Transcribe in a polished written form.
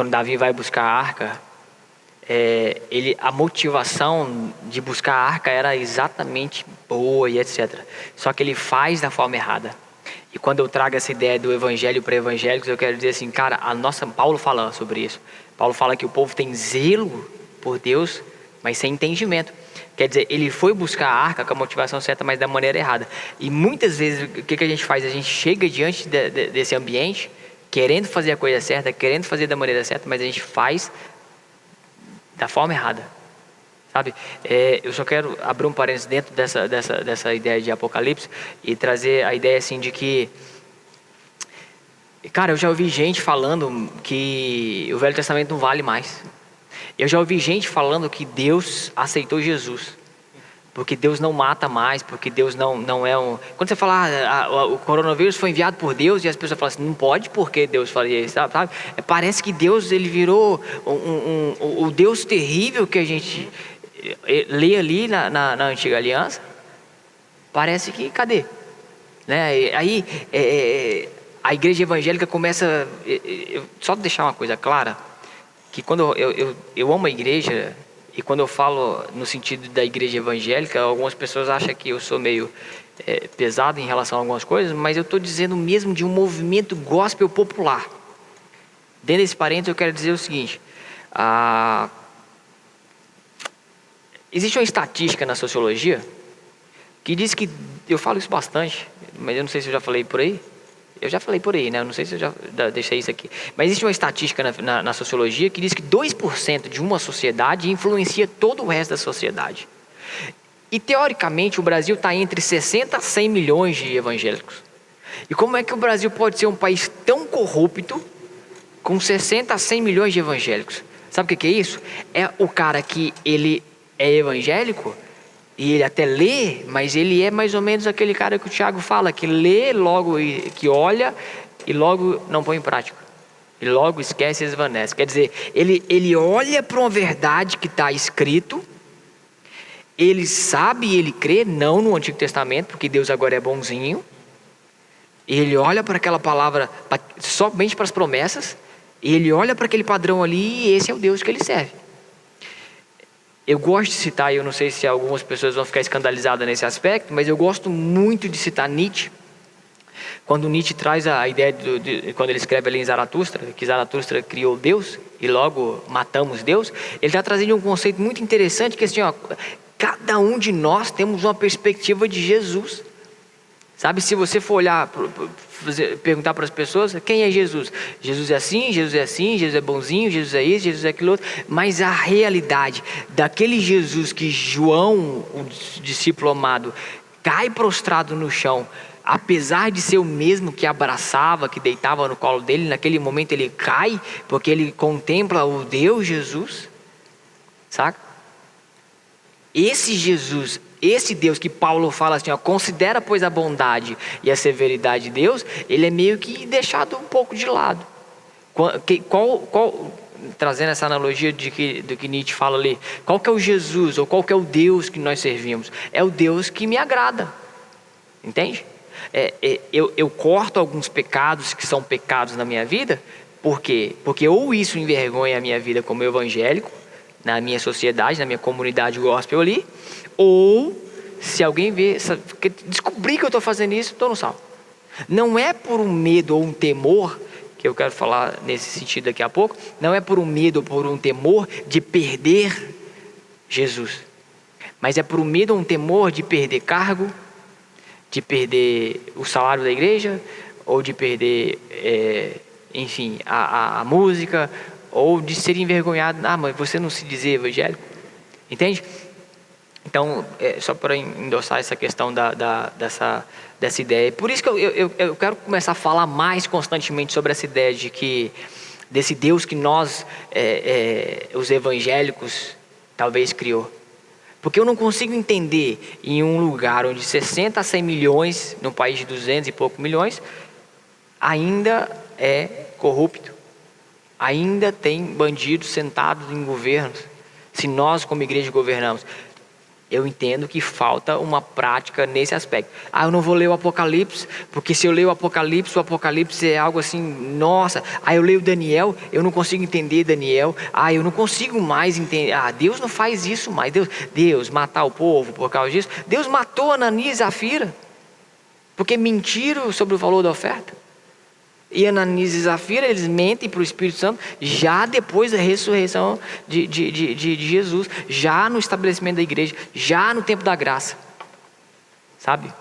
quando Davi vai buscar a arca, a motivação de buscar a arca era exatamente boa e etc. Só que ele faz da forma errada. E quando eu trago essa ideia do evangelho para evangélicos, eu quero dizer assim, cara, Paulo fala sobre isso. Paulo fala que o povo tem zelo por Deus, mas sem entendimento. Quer dizer, ele foi buscar a arca com a motivação certa, mas da maneira errada. E muitas vezes, o que a gente faz? A gente chega diante desse ambiente, querendo fazer a coisa certa, querendo fazer da maneira certa, mas a gente faz da forma errada. Sabe? Eu só quero abrir um parênteses dentro dessa ideia de Apocalipse e trazer a ideia assim de que, cara, eu já ouvi gente falando que o Velho Testamento não vale mais. Eu já ouvi gente falando que Deus aceitou Jesus, porque Deus não mata mais, porque Deus não é um... Quando você fala, o coronavírus foi enviado por Deus, e as pessoas falam assim, não pode porque Deus faria isso, sabe? Parece que Deus, ele virou o Deus terrível que a gente lê ali na Antiga Aliança. Parece que, cadê? Né? Aí a igreja evangélica começa... Só deixar uma coisa clara, que quando eu amo a igreja... E quando eu falo no sentido da igreja evangélica, algumas pessoas acham que eu sou meio pesado em relação a algumas coisas, mas eu estou dizendo mesmo de um movimento gospel popular. Dentro desse parênteses eu quero dizer o seguinte, existe uma estatística na sociologia que diz que, eu falo isso bastante, mas eu não sei se eu já falei por aí. Eu já falei por aí, né? Eu não sei se eu já deixei isso aqui. Mas existe uma estatística na sociologia que diz que 2% de uma sociedade influencia todo o resto da sociedade. E teoricamente o Brasil está entre 60 a 100 milhões de evangélicos. E como é que o Brasil pode ser um país tão corrupto com 60 a 100 milhões de evangélicos? Sabe o que é isso? É o cara que ele é evangélico... E ele até lê, mas ele é mais ou menos aquele cara que o Tiago fala, que lê logo, que olha e logo não põe em prática. E logo esquece e esvanece. Quer dizer, ele olha para uma verdade que está escrito, ele sabe e ele crê, não no Antigo Testamento, porque Deus agora é bonzinho. Ele olha para aquela palavra, somente para as promessas, e ele olha para aquele padrão ali e esse é o Deus que ele serve. Eu gosto de citar, e eu não sei se algumas pessoas vão ficar escandalizadas nesse aspecto, mas eu gosto muito de citar Nietzsche. Quando Nietzsche traz a ideia, quando ele escreve ali em Zaratustra, que Zaratustra criou Deus, e logo matamos Deus, ele está trazendo um conceito muito interessante, que assim, cada um de nós temos uma perspectiva de Jesus. Sabe, se você for olhar, perguntar para as pessoas, quem é Jesus? Jesus é assim, Jesus é assim, Jesus é bonzinho, Jesus é isso, Jesus é aquilo outro. Mas a realidade daquele Jesus que João, o discípulo amado, cai prostrado no chão, apesar de ser o mesmo que abraçava, que deitava no colo dele, naquele momento ele cai, porque ele contempla o Deus Jesus, saca? Esse Jesus, esse Deus que Paulo fala assim, considera pois a bondade e a severidade de Deus, ele é meio que deixado um pouco de lado. Trazendo essa analogia do que Nietzsche fala ali, qual que é o Jesus, ou qual que é o Deus que nós servimos? É o Deus que me agrada, entende? Eu corto alguns pecados que são pecados na minha vida, por quê? Porque ou isso envergonha a minha vida como evangélico, na minha sociedade, na minha comunidade gospel ali, ou se alguém descobrir que eu estou fazendo isso, estou no salvo. Não é por um medo ou um temor, que eu quero falar nesse sentido daqui a pouco, não é por um medo ou por um temor de perder Jesus, mas é por um medo ou um temor de perder cargo, de perder o salário da igreja, ou de perder, enfim, a música, ou de ser envergonhado, mas você não se dizer evangélico, entende? Então, só para endossar essa questão dessa ideia, por isso que eu quero começar a falar mais constantemente sobre essa ideia desse Deus que nós, os evangélicos, talvez criou. Porque eu não consigo entender em um lugar onde 60 a 100 milhões, num país de 200 e poucos milhões, ainda é corrupto. Ainda tem bandidos sentados em governos, se nós como igreja governamos. Eu entendo que falta uma prática nesse aspecto. Eu não vou ler o Apocalipse, porque se eu ler o Apocalipse é algo assim, nossa. Eu leio Daniel, eu não consigo entender Daniel. Eu não consigo mais entender. Deus não faz isso mais. Deus matar o povo por causa disso. Deus matou Ananias e Zafira, porque mentiram sobre o valor da oferta. E Ananias e Zafira, eles mentem para o Espírito Santo já depois da ressurreição de Jesus, já no estabelecimento da igreja, já no tempo da graça, sabe?